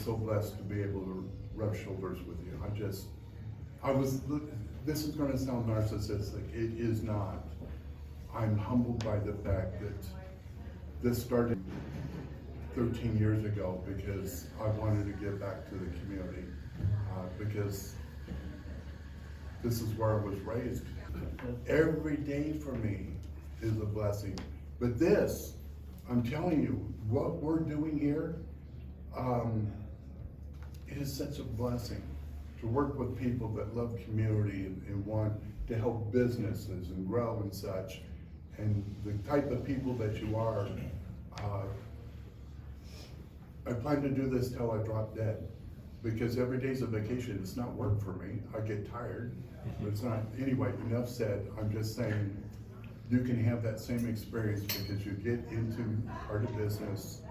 so blessed to be able to rub shoulders with you. This is gonna sound narcissistic, it is not. I'm humbled by the fact that this started 13 years ago because I wanted to give back to the community, because this is where I was raised. Every day for me is a blessing. But this, I'm telling you, what we're doing here, it is such a blessing to work with people that love community and want to help businesses and grow and such. And the type of people that you are, I plan to do this till I drop dead, because every day's a vacation. It's not work for me. I get tired, but it's not. Anyway, enough said. I'm just saying you can have that same experience because you get into part of business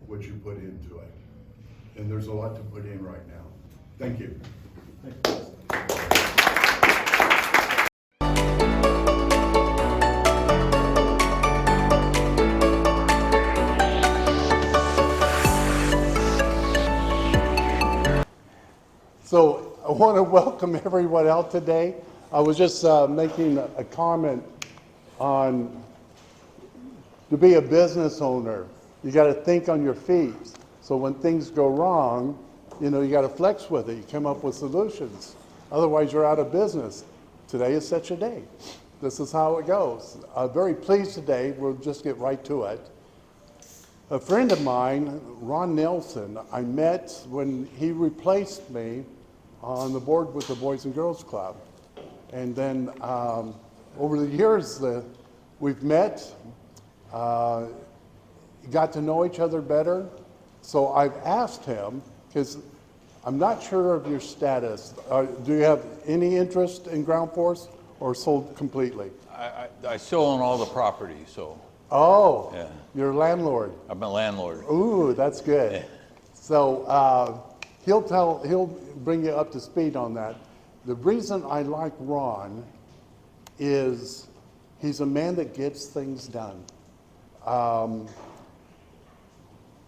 what you put into it. And there's a lot to put in right now. Thank you. So I want to welcome everyone out today. I was just making a comment on, to be a business owner, you got to think on your feet. So when things go wrong, you got to flex with it. You come up with solutions. Otherwise, you're out of business. Today is such a day. This is how it goes. I'm very pleased today. We'll just get right to it. A friend of mine, Ron Nilson, I met when he replaced me on the board with the Boys and Girls Club. And then over the years, we've met, got to know each other better. So I've asked him, because I'm not sure of your status. Do you have any interest in Ground Force or sold completely? I still own all the property, so. Oh, yeah. You're a landlord. I'm a landlord. Ooh, that's good. Yeah. So he'll bring you up to speed on that. The reason I like Ron is he's a man that gets things done.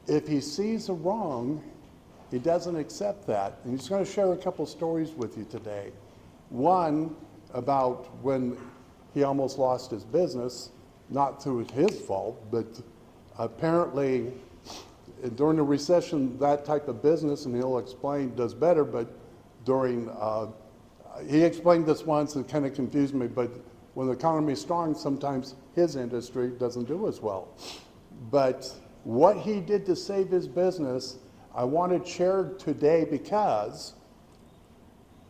If he sees a wrong, he doesn't accept that. And he's going to share a couple stories with you today. One about when he almost lost his business, not through his fault, but apparently during the recession, that type of business, and he'll explain, does better, but during, he explained this once, it kind of confused me, but when the economy is strong, sometimes his industry doesn't do as well. But what he did to save his business, I wanted shared today because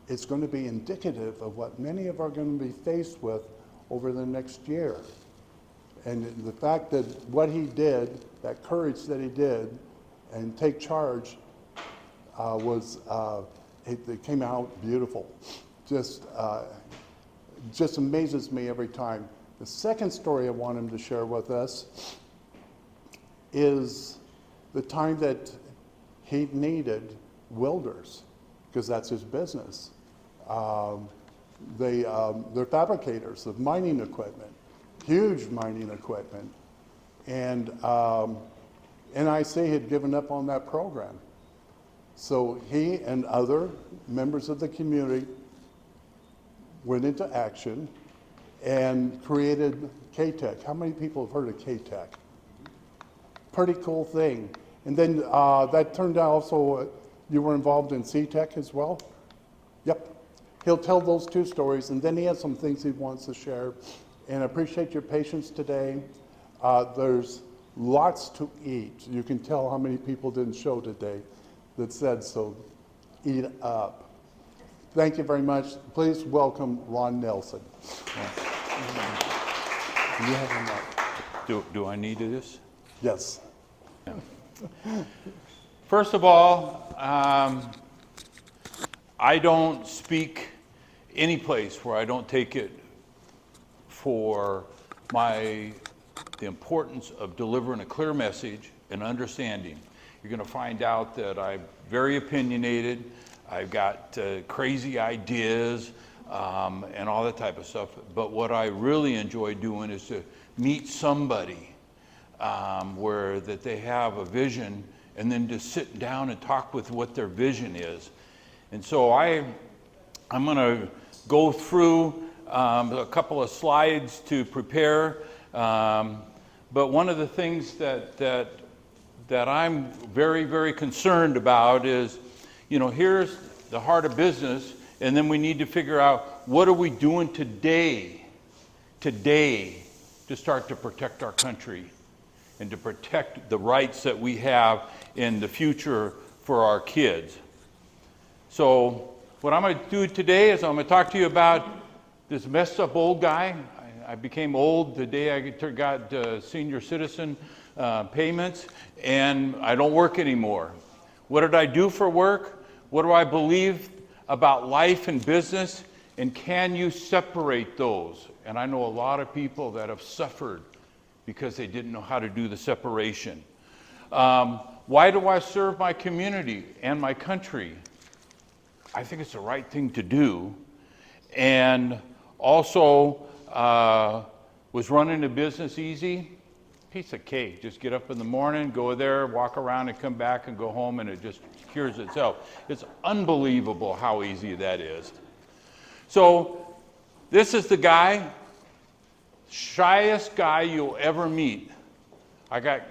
it's going to be indicative of what many of us are going to be faced with over the next year. And the fact that what he did, that courage that he did, and take charge it came out beautiful. Just amazes me every time. The second story I want him to share with us is the time that he needed welders, because that's his business. They're fabricators of mining equipment, huge mining equipment. And NIC had given up on that program. So he and other members of the community went into action and created K-Tech. How many people have heard of K-Tech? Pretty cool thing. And then that turned out also, you were involved in C-Tech as well? Yep. He'll tell those two stories, and then he has some things he wants to share. And I appreciate your patience today. There's lots to eat. You can tell how many people didn't show today that said so. Eat up. Thank you very much. Please welcome Ron Nilson. You have a mic. Do I need this? Yes. First of all, I don't speak any place where I don't take it for the importance of delivering a clear message and understanding. You're going to find out that I'm very opinionated. I've got crazy ideas and all that type of stuff. But what I really enjoy doing is to meet somebody where that they have a vision and then just sit down and talk with what their vision is. And so I'm going to go through a couple of slides to prepare. But one of the things that I'm very, very concerned about is, here's the heart of business, and then we need to figure out what are we doing today to start to protect our country and to protect the rights that we have in the future for our kids. So what I'm going to do today is I'm going to talk to you about this messed up old guy. I became old the day I got senior citizen payments, and I don't work anymore. What did I do for work? What do I believe about life and business? And can you separate those? And I know a lot of people that have suffered because they didn't know how to do the separation. Why do I serve my community and my country? I think it's the right thing to do. And also, was running a business easy? Piece of cake. Just get up in the morning, go there, walk around and come back and go home, and it just cures itself. It's unbelievable how easy that is. So this is the guy, shyest guy you'll ever meet. I got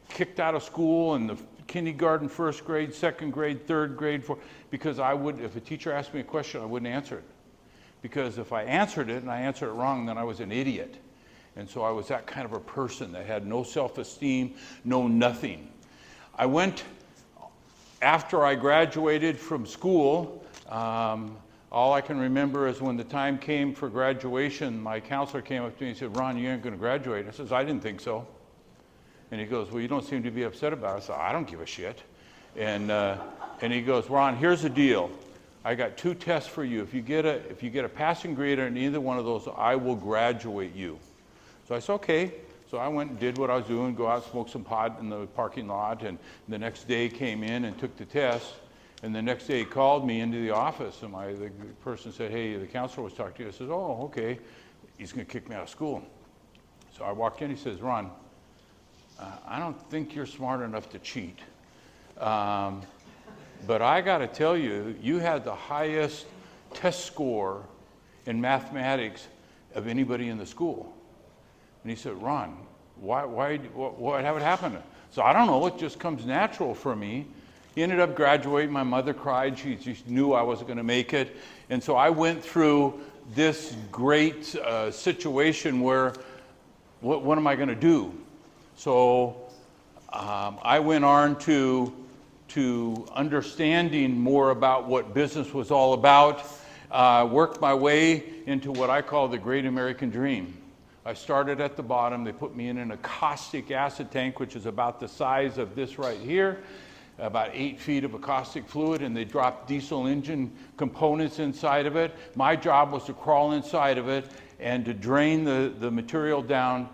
kicked out of school in the kindergarten, first grade, second grade, third grade, because if a teacher asked me a question, I wouldn't answer it. Because if I answered it and I answered it wrong, then I was an idiot. And so I was that kind of a person that had no self-esteem, no nothing. After I graduated from school, all I can remember is when the time came for graduation, my counselor came up to me and said, "Ron, you ain't going to graduate." I says, "I didn't think so." And he goes, "Well, you don't seem to be upset about it." I said, "I don't give a shit." And he goes, "Ron, here's the deal. I got 2 tests for you. If you get a passing grade on either one of those, I will graduate you." So I said, "Okay." So I went and did what I was doing, go out, smoke some pot in the parking lot, and the next day came in and took the test. And the next day he called me into the office, and the person said, "Hey, the counselor was talking to you." I said, "Oh, okay." He's going to kick me out of school. So I walked in, he says, "Ron, I don't think you're smart enough to cheat. But I got to tell you, you had the highest test score in mathematics of anybody in the school." And he said, "Ron, what would happen?" So I don't know, it just comes natural for me. He ended up graduating. My mother cried. She just knew I wasn't going to make it. And so I went through this great situation where, what am I going to do? So I went on to understanding more about what business was all about, worked my way into what I call the Great American Dream. I started at the bottom. They put me in an caustic acid tank, which is about the size of this right here, about 8 feet of caustic fluid, and they dropped diesel engine components inside of it. My job was to crawl inside of it and to drain the material down,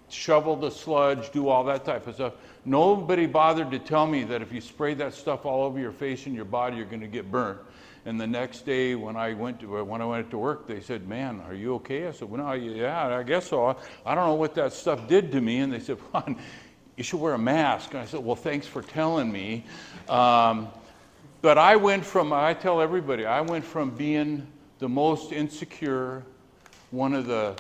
shovel the sludge, do all that type of stuff. Nobody bothered to tell me that if you spray that stuff all over your face and your body, you're going to get burnt. And the next day when I went to work, they said, "Man, are you okay?" I said, "Well, no, yeah, I guess so. I don't know what that stuff did to me." And they said, "Ron, you should wear a mask." And I said, "Well, thanks for telling me." But I tell everybody, I went from being the most insecure, one of the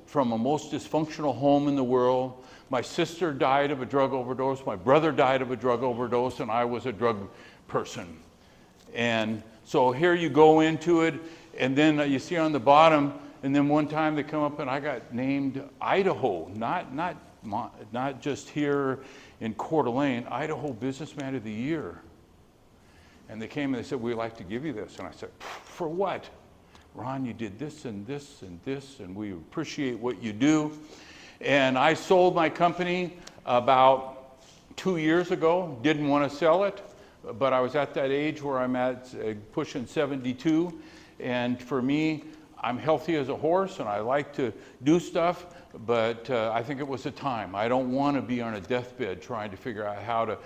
from a most dysfunctional home in the world. My sister died of a drug overdose. My brother died of a drug overdose, and I was a drug person. And so here you go into it, and then you see on the bottom, and then one time they come up and I got named Idaho, not just here in Coeur d'Alene, Idaho Businessman of the Year. And they came and they said, "We'd like to give you this." And I said, "For what?" "Ron, you did this and this and this, and we appreciate what you do." And I sold my company about 2 years ago, didn't want to sell it, but I was at that age where I'm at pushing 72. And for me, I'm healthy as a horse and I like to do stuff, but I think it was the time. I don't want to be on a deathbed trying to figure out how to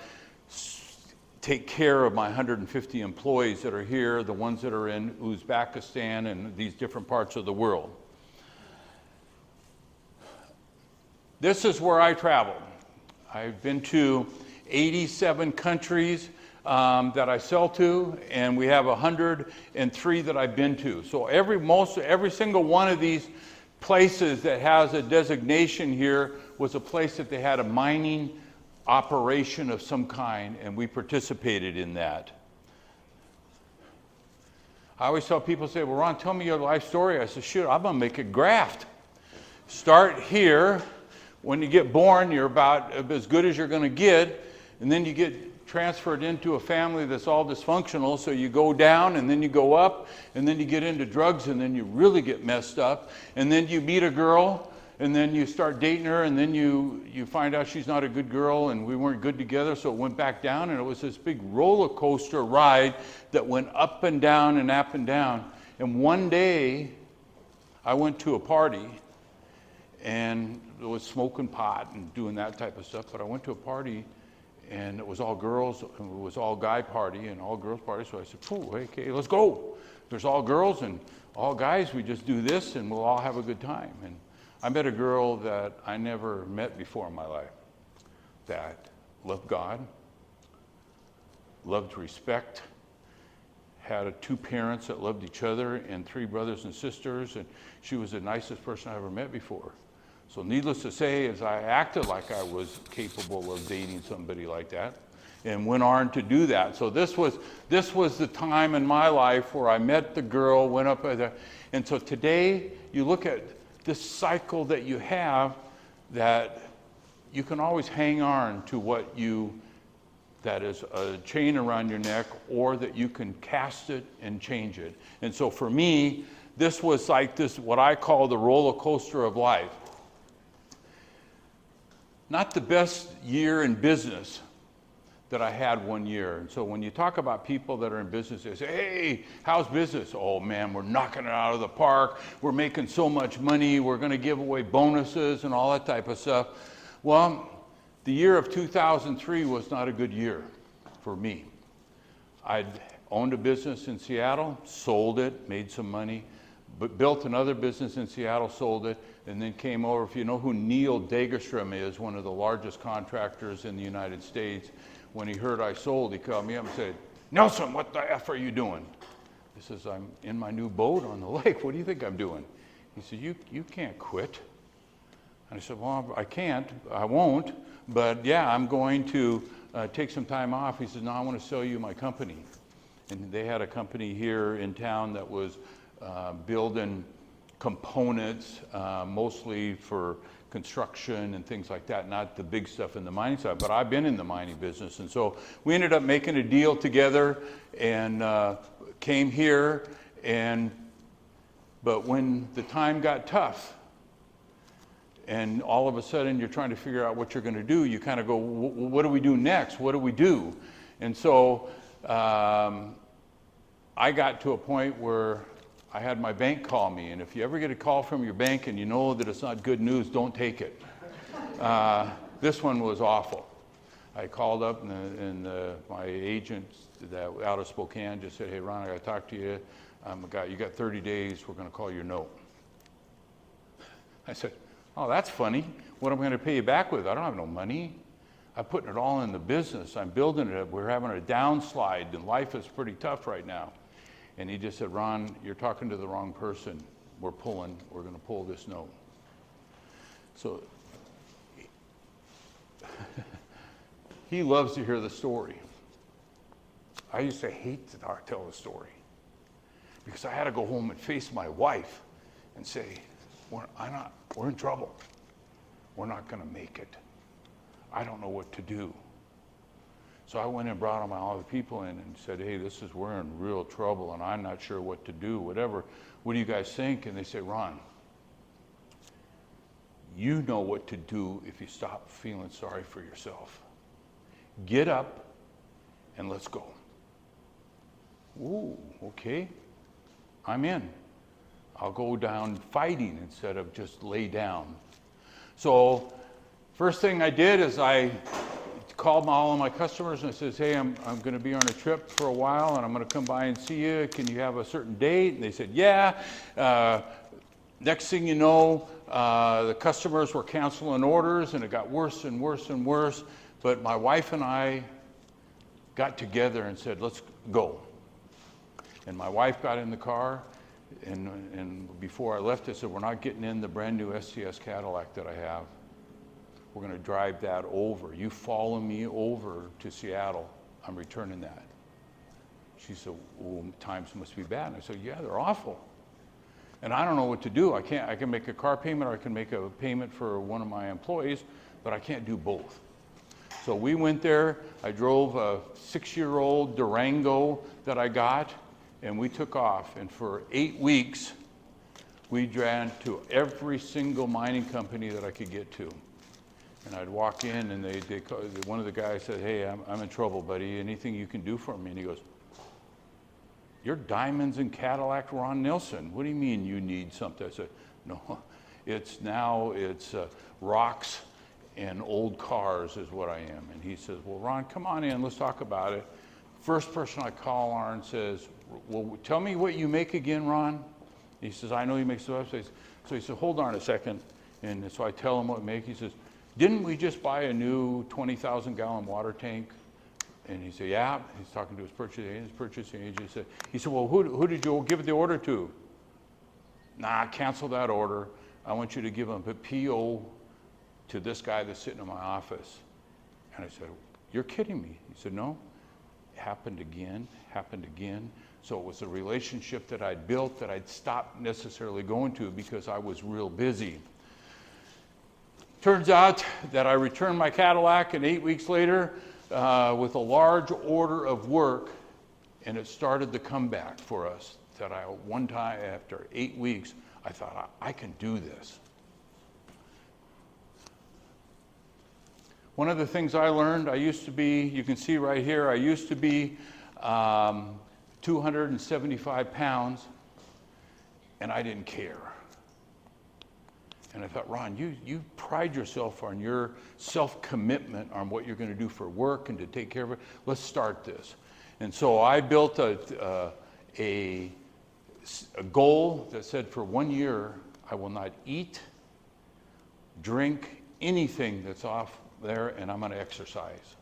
take care of my 150 employees that are here, the ones that are in Uzbekistan and these different parts of the world. This is where I travel. I've been to 87 countries that I sell to, and we have 103 that I've been to. So every single one of these places that has a designation here was a place that they had a mining operation of some kind, and we participated in that. I always tell people, say, well, Ron, tell me your life story. I said, shoot, I'm going to make a graft. Start here. When you get born, you're about as good as you're going to get, and then you get transferred into a family that's all dysfunctional, so you go down, and then you go up, and then you get into drugs, and then you really get messed up, and then you meet a girl, and then you start dating her, and then you find out she's not a good girl, and we weren't good together, so it went back down, and it was this big roller coaster ride that went up and down and up and down. And one day, I went to a party, and it was smoking pot and doing that type of stuff, but I went to a party, and it was all girls, and it was all guy party and all girls party, so I said, "Ooh, okay, let's go. There's all girls and all guys, we just do this, and we'll all have a good time." And I met a girl that I never met before in my life that loved God, loved respect, had two parents that loved each other and 3 brothers and sisters, and she was the nicest person I ever met before. So needless to say, as I acted like I was capable of dating somebody like that, and went on to do that. So this was the time in my life where I met the girl, went up there, and so today you look at this cycle that you have, that you can always hang on to that is a chain around your neck, or that you can cast it and change it. And so for me, this was like this, what I call the roller coaster of life. Not the best year in business that I had one year. And so when you talk about people that are in business, they say, "Hey, how's business?" "Oh man, we're knocking it out of the park. We're making so much money. We're going to give away bonuses and all that type of stuff." Well, the year of 2003 was not a good year for me. I'd owned a business in Seattle, sold it, made some money, but built another business in Seattle, sold it, and then came over. If you know who Neil Dagerstrom is, one of the largest contractors in the United States, when he heard I sold, he called me up and said, "Nelson, what the F are you doing?" He says, "I'm in my new boat on the lake. What do you think I'm doing?" He said, you can't quit." And I said, "Well, I can't, I won't, but yeah, I'm going to take some time off." He said, "No, I want to sell you my company." And they had a company here in town that was building components, mostly for construction and things like that, not the big stuff in the mining side, but I've been in the mining business. And so we ended up making a deal together and came here, but when the time got tough, and all of a sudden you're trying to figure out what you're going to do, you kind of go, what do we do next? What do we do? And so I got to a point where I had my bank call me, and if you ever get a call from your bank and you know that it's not good news, don't take it. This one was awful. I called up, and my agent that out of Spokane just said, "Hey, Ron, I got to talk to you. You got 30 days. We're going to call your note." I said, "Oh, that's funny. What am I going to pay you back with? I don't have no money. I'm putting it all in the business. I'm building it. We're having a downslide, and life is pretty tough right now." And he just said, "Ron, you're talking to the wrong person. We're going to pull this note." So he loves to hear the story. I used to hate to tell the story because I had to go home and face my wife and say, we're in trouble. We're not going to make it. I don't know what to do. So I went and brought all the people in and said, "Hey, we're in real trouble, and I'm not sure what to do, whatever. What do you guys think?" And they say, "Ron, you know what to do if you stop feeling sorry for yourself. Get up and let's go." Ooh, okay. I'm in. I'll go down fighting instead of just lay down. So first thing I did is I called all of my customers and I says, "Hey, I'm going to be on a trip for a while, and I'm going to come by and see you. Can you have a certain date?" And they said, "Yeah. Next thing you know, the customers were canceling orders, and it got worse and worse and worse. But my wife and I got together and said, let's go. And my wife got in the car, and before I left, I said, we're not getting in the brand new STS Cadillac that I have. We're going to drive that over. You follow me over to Seattle. I'm returning that. She said, well, times must be bad. And I said, yeah, they're awful. And I don't know what to do. I can make a car payment, or I can make a payment for one of my employees, but I can't do both. So we went there. I drove a 6-year-old Durango that I got, and we took off. And for 8 weeks, we ran to every single mining company that I could get to. And I'd walk in, and one of the guys said, hey, I'm in trouble, buddy. Anything you can do for me? And he goes, you're Diamonds and Cadillac Ron Nilson. What do you mean you need something? I said, no, it's rocks and old cars is what I am. And he says, well, Ron, come on in, let's talk about it. First person I call on says, well, tell me what you make again, Ron. He says, I know he makes the websites. So he said, hold on a second. And so I tell him what we make. He says, didn't we just buy a new 20,000 gallon water tank? And he said, yeah. He's talking to his purchasing agent. He said, well, who did you give the order to? Nah, cancel that order. I want you to give him a PO to this guy that's sitting in my office. And I said, you're kidding me. He said, no. It happened again. So it was a relationship that I'd built that I'd stopped necessarily going to because I was real busy. Turns out that I returned my Cadillac, and 8 weeks later, with a large order of work, and it started the comeback for us. That one time after 8 weeks, I thought, I can do this. One of the things I learned, I used to be, you can see right here, I used to be 275 pounds, and I didn't care. And I thought, Ron, you pride yourself on your self-commitment on what you're going to do for work and to take care of it. Let's start this. And so I built a goal that said for 1 year, I will not eat, drink, anything that's off there, and I'm going to exercise.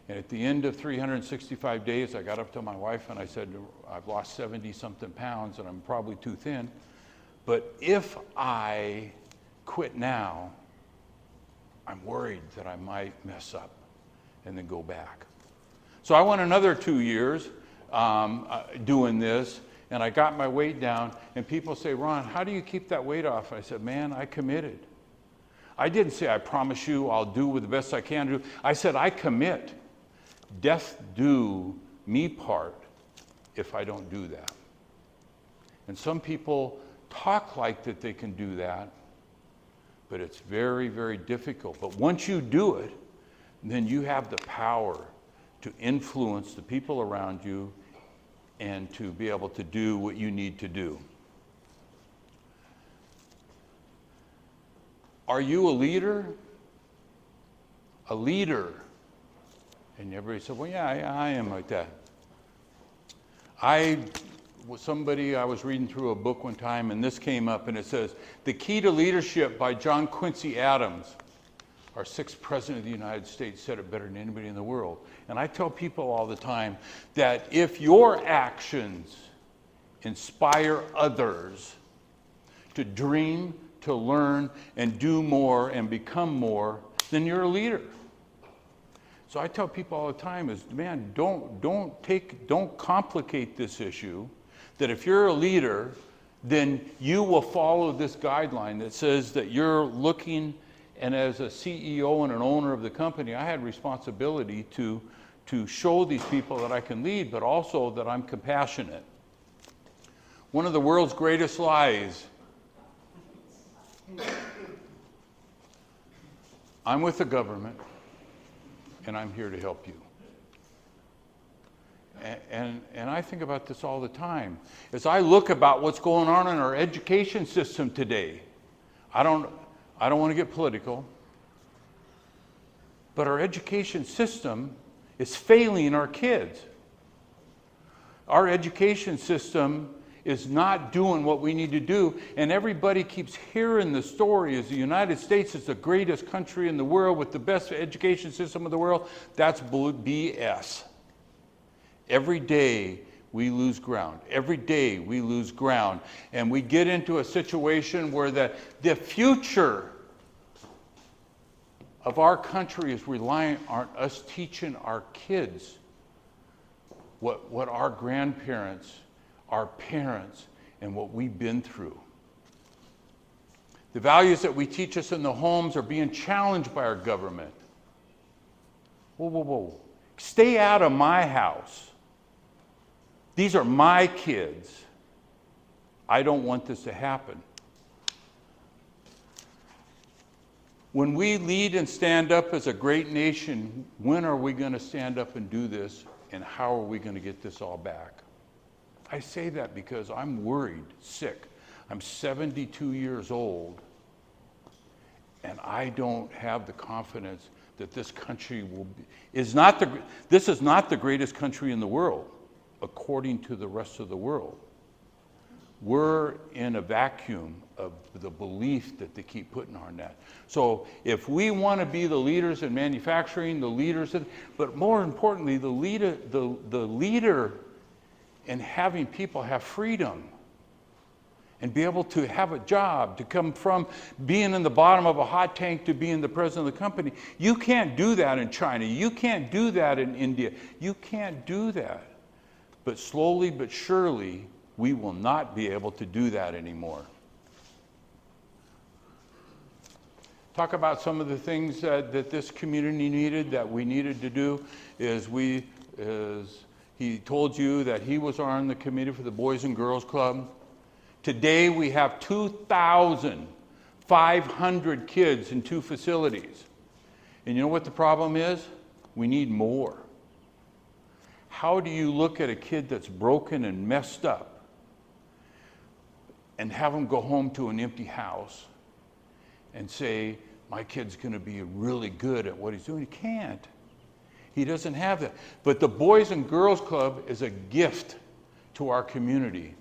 And at the end of 365 days, I got up to my wife and I said, I've lost 70-something pounds and I'm probably too thin. But if I quit now, I'm worried that I might mess up and then go back. So I went another 2 years doing this, and I got my weight down, and people say, Ron, how do you keep that weight off? I said, man, I committed. I didn't say, I promise you I'll do with the best I can do. I said, I commit. Death do me part if I don't do that. And some people talk like that they can do that, but it's very, very difficult. But once you do it, then you have the power to influence the people around you and to be able to do what you need to do. Are you a leader? A leader. And everybody said, well, yeah, I am like that. I was reading through a book one time, and this came up, and it says, The Key to Leadership by John Quincy Adams. Our 6th president of the United States said it better than anybody in the world. And I tell people all the time that if your actions inspire others to dream, to learn, and do more, and become more, then you're a leader. So I tell people all the time is, man, don't complicate this issue. That if you're a leader, then you will follow this guideline that says that you're looking, and as a CEO and an owner of the company, I had responsibility to show these people that I can lead, but also that I'm compassionate. One of the world's greatest lies. I'm with the government, and I'm here to help you. And I think about this all the time. As I look about what's going on in our education system today, I don't want to get political, but our education system is failing our kids. Our education system is not doing what we need to do. And everybody keeps hearing the story is the United States is the greatest country in the world with the best education system in the world. That's BS. Every day we lose ground. Every day we lose ground. And we get into a situation where the future of our country is reliant on us teaching our kids what our grandparents, our parents, and what we've been through. The values that we teach us in the homes are being challenged by our government. Whoa, whoa, whoa. Stay out of my house. These are my kids. I don't want this to happen. When we lead and stand up as a great nation, when are we going to stand up and do this, and how are we going to get this all back? I say that because I'm worried, sick. I'm 72 years old, and I don't have the confidence that this country this is not the greatest country in the world, according to the rest of the world. We're in a vacuum of the belief that they keep putting on that. So if we want to be the leaders in manufacturing, but more importantly, the leader in having people have freedom and be able to have a job, to come from being in the bottom of a hot tank to being the president of the company. You can't do that in China. You can't do that in India. You can't do that. But slowly but surely, we will not be able to do that anymore. Talk about some of the things that this community needed, that we needed to do, he told you that he was on the committee for the Boys and Girls Club. Today we have 2,500 kids in 2 facilities. And you know what the problem is? We need more. How do you look at a kid that's broken and messed up and have him go home to an empty house and say, my kid's going to be really good at what he's doing? He can't. He doesn't have that. But the Boys and Girls Club is a gift to our community.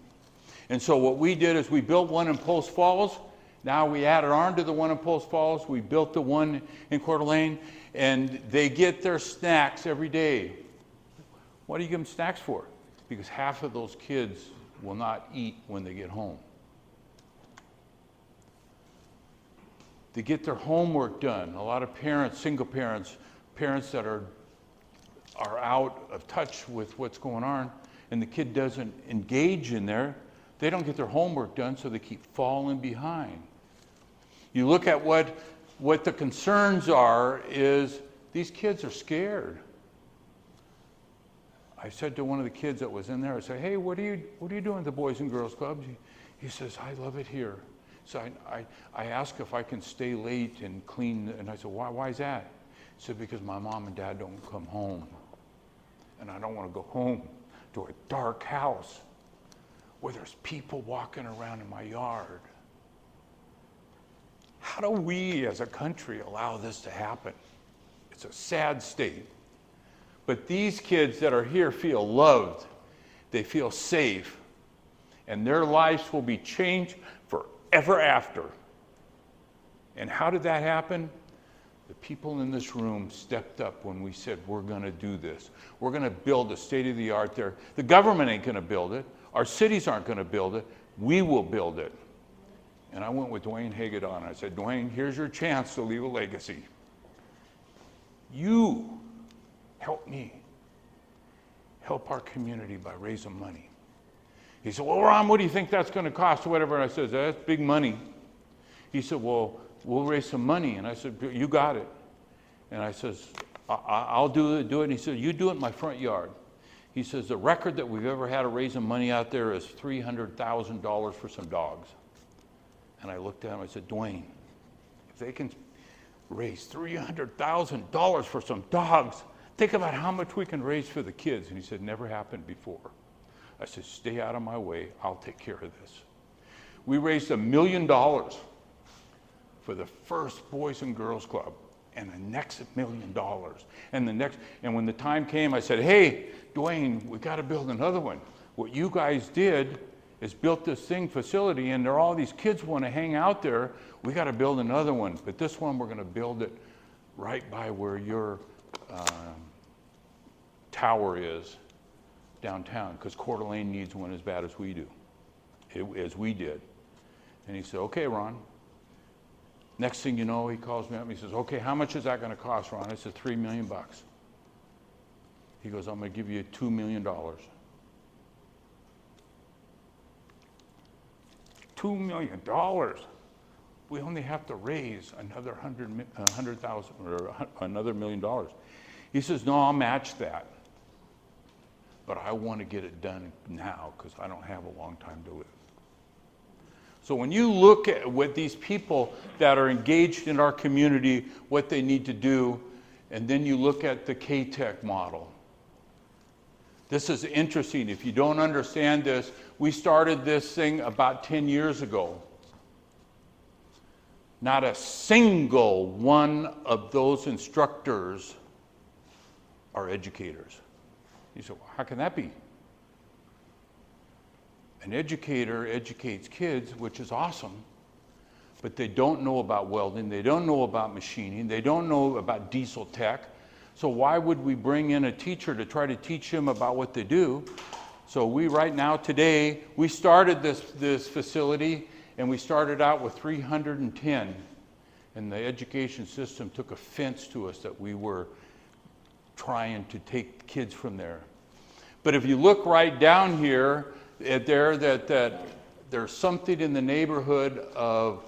And so what we did is we built one in Post Falls. Now we added on to the one in Post Falls. We built the one in Coeur d'Alene, and they get their snacks every day. What do you give them snacks for? Because half of those kids will not eat when they get home. They get their homework done. A lot of parents, single parents, parents that are out of touch with what's going on, and the kid doesn't engage in there, they don't get their homework done, so they keep falling behind. You look at what the concerns are, is these kids are scared. I said to one of the kids that was in there, I said, hey, what are you doing at the Boys and Girls Club? He says, I love it here. So I asked if I can stay late and clean, and I said, why is that? He said, because my mom and dad don't come home. And I don't want to go home to a dark house where there's people walking around in my yard. How do we as a country allow this to happen? It's a sad state. But these kids that are here feel loved, they feel safe, and their lives will be changed forever after. And how did that happen? The people in this room stepped up when we said, we're going to do this. We're going to build a state-of-the-art there. The government ain't going to build it. Our cities aren't going to build it. We will build it. And I went with Dwayne Hagedon. I said, Dwayne, here's your chance to leave a legacy. You help me. Help our community by raising money. He said, well, Ron, what do you think that's going to cost or whatever? And I said, that's big money. He said, well, we'll raise some money. And I said, you got it. And I says, I'll do it. And he said, you do it in my front yard. He says, the record that we've ever had of raising money out there is $300,000 for some dogs. And I looked at him, I said, Dwayne, if they can raise $300,000 for some dogs, think about how much we can raise for the kids. And he said, never happened before. I said, stay out of my way, I'll take care of this. We raised $1 million for the first Boys and Girls Club, and the next $1 million, and when the time came, I said, hey, Dwayne, we got to build another one. What you guys did has built this facility, and there are all these kids want to hang out there. We got to build another one, but this one we're going to build it right by where your tower is downtown, because Coeur d'Alene needs one as bad as we do, as we did. And he said, okay, Ron. Next thing you know, he calls me up and he says, okay, how much is that going to cost, Ron? I said, $3 million. He goes, I'm going to give you $2 million. $2 million. We only have to raise another 100,000 or another $1 million. He says, no, I'll match that. But I want to get it done now because I don't have a long time to live. So when you look at what these people that are engaged in our community, what they need to do, and then you look at the K-Tech model. This is interesting. If you don't understand this, we started this thing about 10 years ago. Not a single one of those instructors are educators. You say, well, how can that be? An educator educates kids, which is awesome, but they don't know about welding, they don't know about machining, they don't know about diesel tech. So why would we bring in a teacher to try to teach them about what they do? So we right now, today, we started this facility, and we started out with 310, and the education system took offense to us that we were trying to take kids from there. But if you look right down here, that there's something in the neighborhood of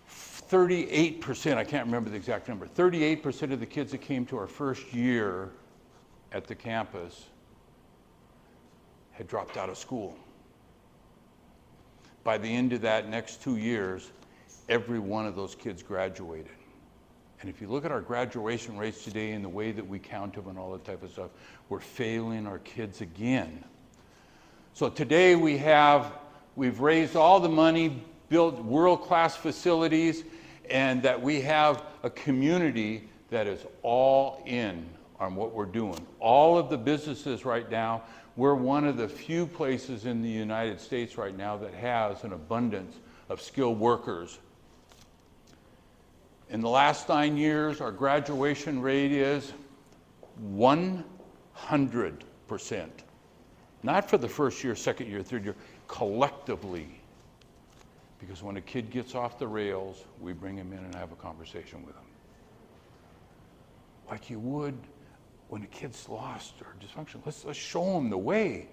38%, I can't remember the exact number, 38% of the kids that came to our first year at the campus had dropped out of school. By the end of that next 2 years, every one of those kids graduated. And if you look at our graduation rates today and the way that we count them and all that type of stuff, we're failing our kids again. So today we've raised all the money, built world-class facilities, and that we have a community that is all in on what we're doing. All of the businesses right now, we're one of the few places in the United States right now that has an abundance of skilled workers. In the last 9 years, our graduation rate is 100%. Not for the first year, second year, third year, collectively. Because when a kid gets off the rails, we bring him in and have a conversation with him. Like you would when a kid's lost or dysfunctional. Let's show them the way.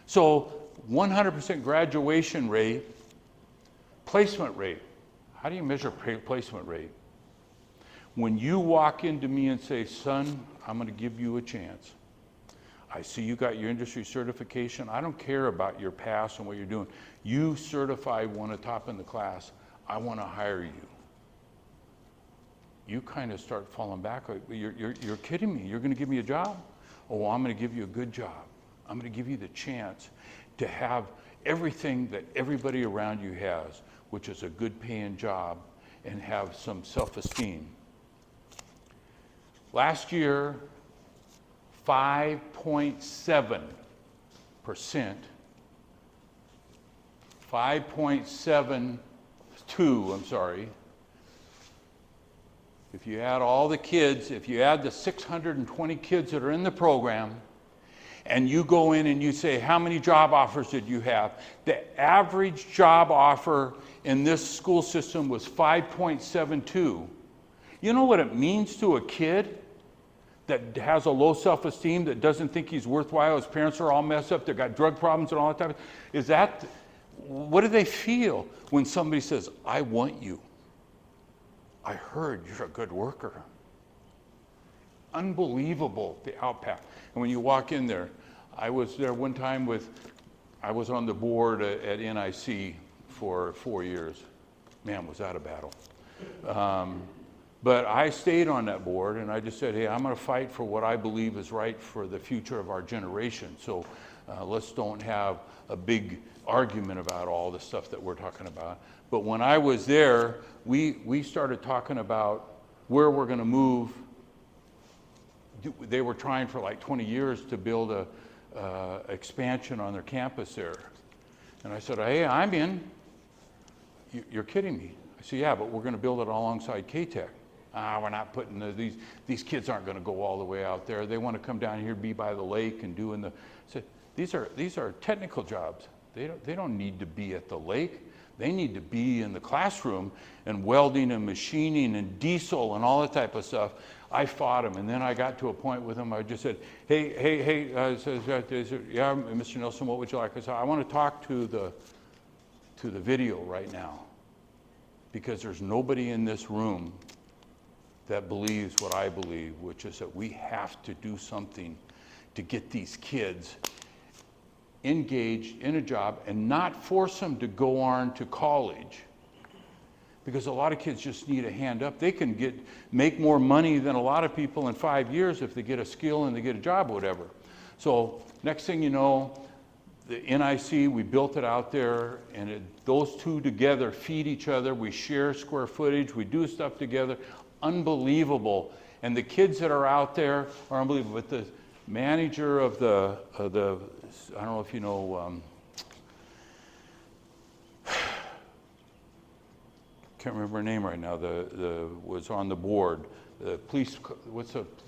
So 100% graduation rate, placement rate. How do you measure placement rate? When you walk into me and say, son, I'm going to give you a chance. I see you got your industry certification. I don't care about your past and what you're doing. You certify one of top in the class. I want to hire you. You kind of start falling back. Like, you're kidding me. You're going to give me a job? Oh, I'm going to give you a good job. I'm going to give you the chance to have everything that everybody around you has, which is a good paying job, and have some self-esteem. Last year, 5.72, I'm sorry. If you add all the kids, if you add the 620 kids that are in the program, and you go in and you say, how many job offers did you have? The average job offer in this school system was 5.72. You know what it means to a kid that has a low self-esteem, that doesn't think he's worthwhile, his parents are all messed up, they've got drug problems and all that type of, what do they feel when somebody says, I want you? I heard you're a good worker. Unbelievable, the outpack. And when you walk in there, I was there one time I was on the board at NIC for 4 years. Man, was that a battle. But I stayed on that board, and I just said, hey, I'm going to fight for what I believe is right for the future of our generation. So let's don't have a big argument about all the stuff that we're talking about. But when I was there, we started talking about where we're going to move. They were trying for like 20 years to build expansion on their campus there. And I said, hey, I'm in. You're kidding me. I said, yeah, but we're going to build it alongside K-Tech. We're not putting these kids aren't going to go all the way out there. They want to come down here, be by the lake and doing the. I said, these are technical jobs. They don't need to be at the lake. They need to be in the classroom and welding and machining and diesel and all that type of stuff. I fought him, and then I got to a point with him. I just said, hey, yeah, Mr. Nilson, what would you like? I said, I want to talk to the video right now, because there's nobody in this room that believes what I believe, which is that we have to do something to get these kids engaged in a job and not force them to go on to college. Because a lot of kids just need a hand up. They can make more money than a lot of people in 5 years if they get a skill and they get a job or whatever. So next thing you know, the NIC, we built it out there, and those two together feed each other. We share square footage. We do stuff together. Unbelievable. And the kids that are out there are unbelievable. But the manager of the I don't know if you know, can't remember her name right now. Was on the board. The police.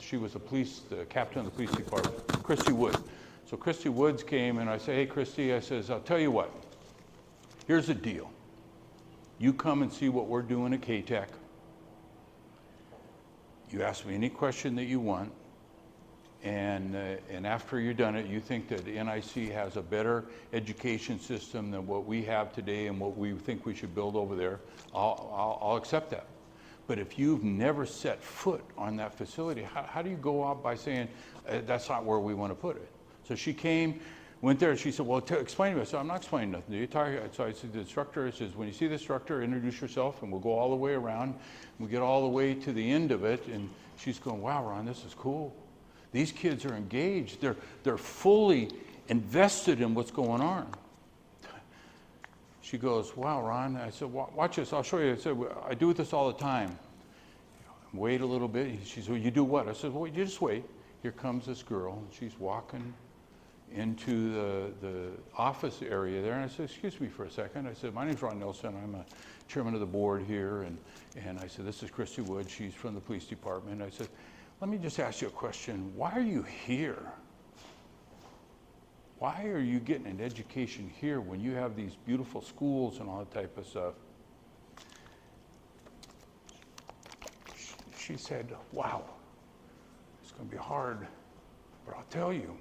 She was the captain of the police department. Christy Wood. So Christy Woods came, and I say, hey, Christy, I says, I'll tell you what. Here's the deal. You come and see what we're doing at K-Tech. You ask me any question that you want, and after you're done it, you think that NIC has a better education system than what we have today and what we think we should build over there, I'll accept that. But if you've never set foot on that facility, how do you go out by saying, that's not where we want to put it? So she came, went there, and she said, well, explain to me. I said, I'm not explaining nothing to you. So I said, the instructor says, when you see the instructor, introduce yourself, and we'll go all the way around. We get all the way to the end of it, and she's going, wow, Ron, this is cool. These kids are engaged. They're fully invested in what's going on. She goes, wow, Ron. I said, watch this. I'll show you. I said, I do this all the time. Wait a little bit. She said, well, you do what? I said, well, you just wait. Here comes this girl, and she's walking into the office area there, and I said, excuse me for a second. I said, my name's Ron Nilson. I'm a chairman of the board here, and I said, this is Christy Wood. She's from the police department. I said, let me just ask you a question. Why are you here? Why are you getting an education here when you have these beautiful schools and all that type of stuff? She said, wow, it's going to be hard, but I'll tell you.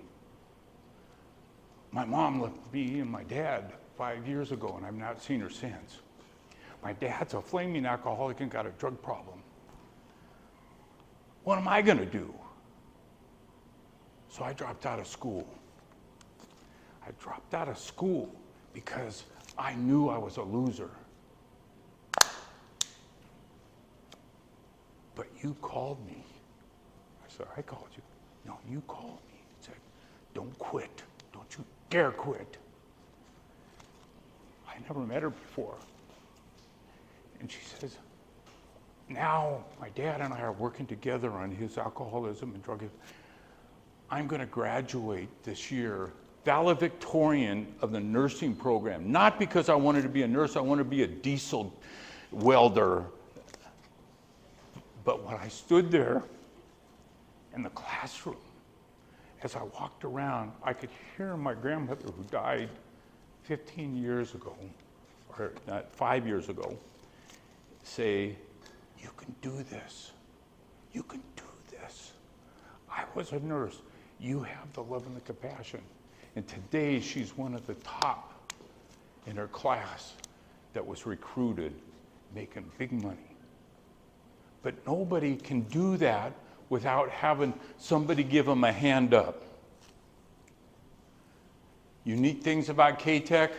My mom left me and my dad 5 years ago, and I've not seen her since. My dad's a flaming alcoholic and got a drug problem. What am I going to do? So I dropped out of school. I dropped out of school because I knew I was a loser. But you called me. I said, I called you. No, you called me. He said, don't quit. Don't you dare quit. I never met her before. And she says, now my dad and I are working together on his alcoholism and drug use. I'm going to graduate this year valedictorian of the nursing program. Not because I wanted to be a nurse, I wanted to be a diesel welder. But when I stood there in the classroom, as I walked around, I could hear my grandmother, who died 15 years ago, or 5 years ago, say, you can do this. You can do this. I was a nurse. You have the love and the compassion. And today she's one of the top in her class that was recruited, making big money. But nobody can do that without having somebody give them a hand up. Unique things about K-Tech,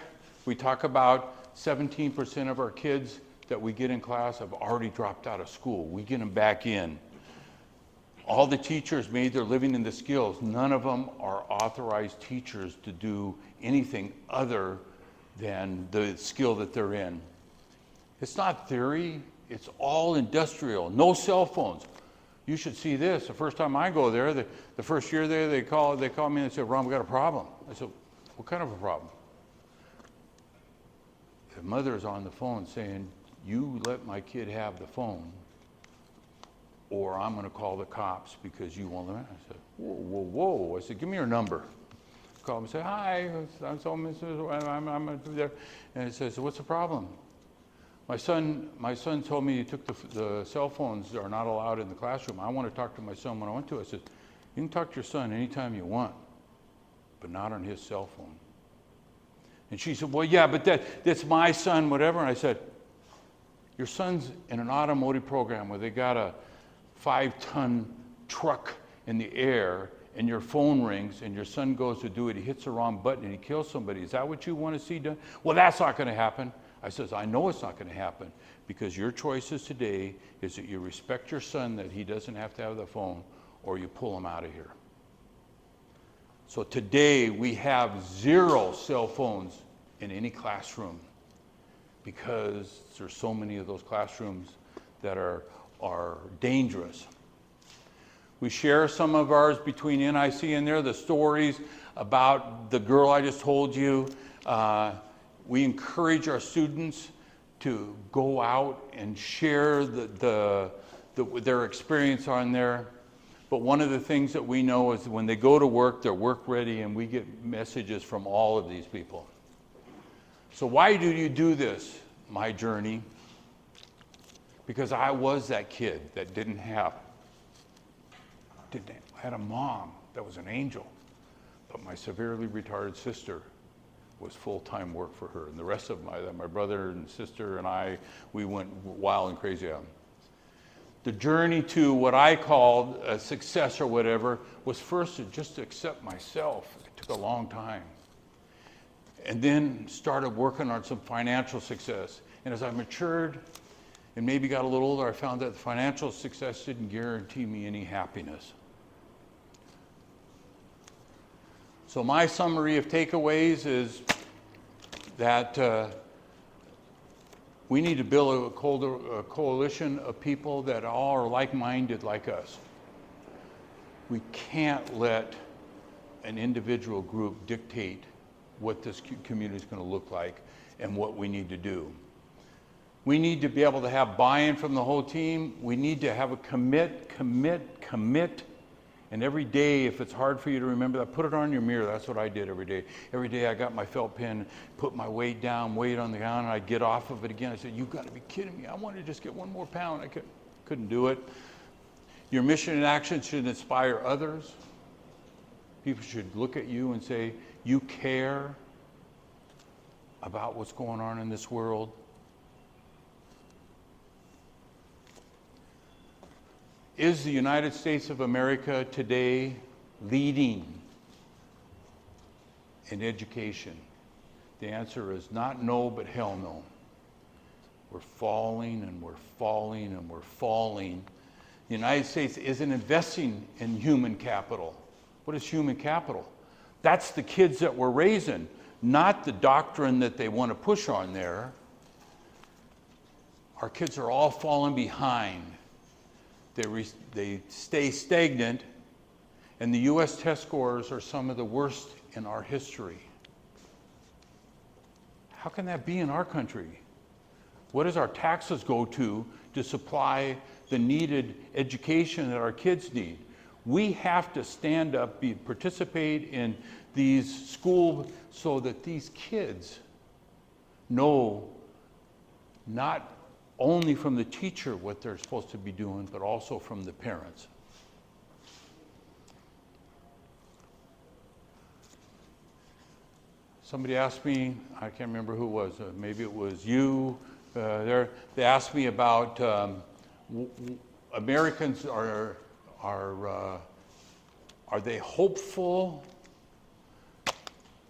we talk about 17% of our kids that we get in class have already dropped out of school. We get them back in. All the teachers made their living in the skills. None of them are authorized teachers to do anything other than the skill that they're in. It's not theory, it's all industrial. No cell phones. You should see this. The first time I go there, the first year there, they call me and they say, Ron, we got a problem. I said, what kind of a problem? The mother's on the phone saying, you let my kid have the phone or I'm going to call the cops because you won't let me. I said, whoa, whoa, whoa. I said, give me your number. Call him and say, hi, I'm so Mrs. I'm there. And it says, what's the problem? My son told me he took the cell phones are not allowed in the classroom. I want to talk to my son when I went to it. I said, you can talk to your son anytime you want, but not on his cell phone. And she said, well, yeah, but that's my son, whatever. And I said, your son's in an automotive program where they got a 5-ton truck in the air and your phone rings and your son goes to do it. He hits the wrong button and he kills somebody. Is that what you want to see done? Well, that's not going to happen. I says, I know it's not going to happen because your choices today is that you respect your son that he doesn't have to have the phone or you pull him out of here. So today we have 0 cell phones in any classroom because there's so many of those classrooms that are dangerous. We share some of ours between NIC and there, the stories about the girl I just told you. We encourage our students to go out and share their experience on there. But one of the things that we know is when they go to work, they're work ready, and we get messages from all of these people. So why do you do this, my journey? Because I was that kid that I had a mom that was an angel, but my severely retarded sister was full-time work for her. And the rest of my brother and sister and I, we went wild and crazy on them. The journey to what I called a success or whatever was first just to accept myself. It took a long time. And then started working on some financial success. And as I matured and maybe got a little older, I found that financial success didn't guarantee me any happiness. So my summary of takeaways is that we need to build a coalition of people that all are like-minded like us. We can't let an individual group dictate what this community is going to look like and what we need to do. We need to be able to have buy-in from the whole team. We need to have a commit. And every day, if it's hard for you to remember that, put it on your mirror. That's what I did every day. Every day I got my felt pen, put my weight down, weight on the ground, and I'd get off of it again. I said, you've got to be kidding me. I want to just get 1 more pound. I couldn't do it. Your mission and action should inspire others. People should look at you and say, you care about what's going on in this world. Is the United States of America today leading in education? The answer is not no, but hell no. We're falling and we're falling and we're falling. The United States isn't investing in human capital. What is human capital? That's the kids that we're raising, not the doctrine that they want to push on there. Our kids are all falling behind. They stay stagnant, and the U.S. test scores are some of the worst in our history. How can that be in our country? What does our taxes go to supply the needed education that our kids need? We have to stand up, participate in these schools so that these kids know not only from the teacher what they're supposed to be doing, but also from the parents. Somebody asked me, I can't remember who it was, maybe it was you, they asked me about Americans are they hopeful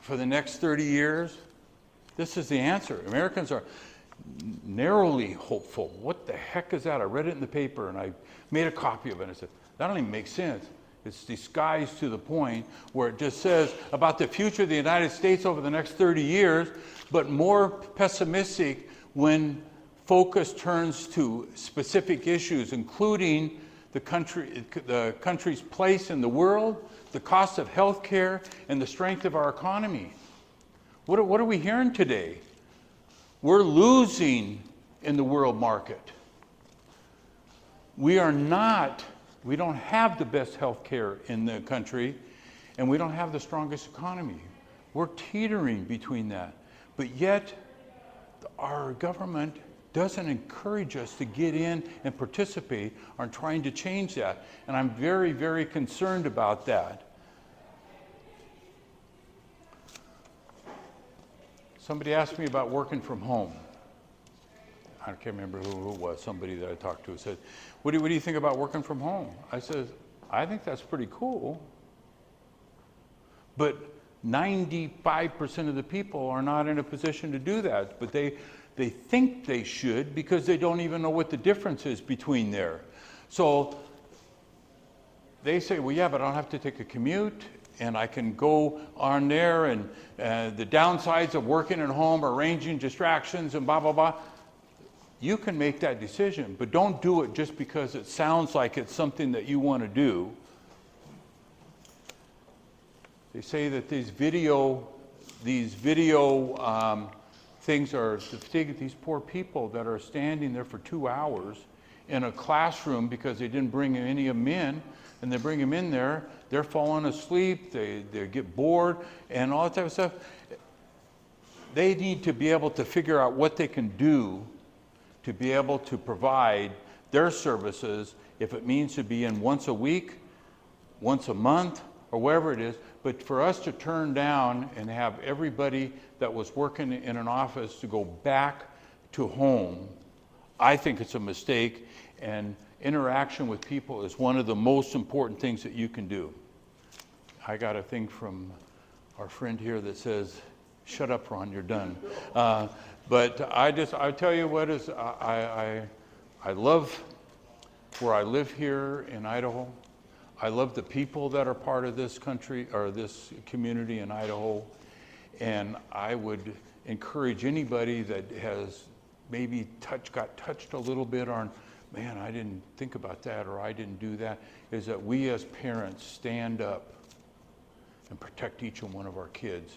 for the next 30 years? This is the answer. Americans are narrowly hopeful. What the heck is that? I read it in the paper and I made a copy of it. I said, that don't even make sense. It's disguised to the point where it just says about the future of the United States over the next 30 years, but more pessimistic when focus turns to specific issues, including the country's place in the world, the cost of health care, and the strength of our economy. What are we hearing today? We're losing in the world market. We don't have the best health care in the country, and we don't have the strongest economy. We're teetering between that. But yet, our government doesn't encourage us to get in and participate on trying to change that. And I'm very, very concerned about that. Somebody asked me about working from home. I can't remember who it was, somebody that I talked to said, what do you think about working from home? I said, I think that's pretty cool. But 95% of the people are not in a position to do that. But they think they should because they don't even know what the difference is between there. So they say, well, yeah, but I don't have to take a commute, and I can go on there, and the downsides of working at home are ranging distractions and blah, blah, blah. You can make that decision, but don't do it just because it sounds like it's something that you want to do. They say that these video things are to take these poor people that are standing there for 2 hours in a classroom because they didn't bring any of them in, and they bring them in there, they're falling asleep, they get bored, and all that type of stuff. They need to be able to figure out what they can do to be able to provide their services, if it means to be in once a week, once a month, or wherever it is. But for us to turn down and have everybody that was working in an office to go back to home, I think it's a mistake, and interaction with people is one of the most important things that you can do. I got a thing from our friend here that says, shut up, Ron, you're done. But I tell you what is, I love where I live here in Idaho. I love the people that are part of this country, or this community in Idaho. And I would encourage anybody that has maybe got touched a little bit on, man, I didn't think about that, or I didn't do that, is that we as parents stand up and protect each and one of our kids.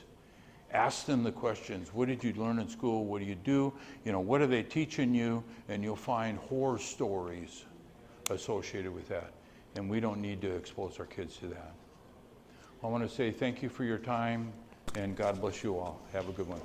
Ask them the questions. What did you learn in school? What do you do? What are they teaching you? And you'll find horror stories associated with that. And we don't need to expose our kids to that. I want to say thank you for your time, and God bless you all. Have a good one.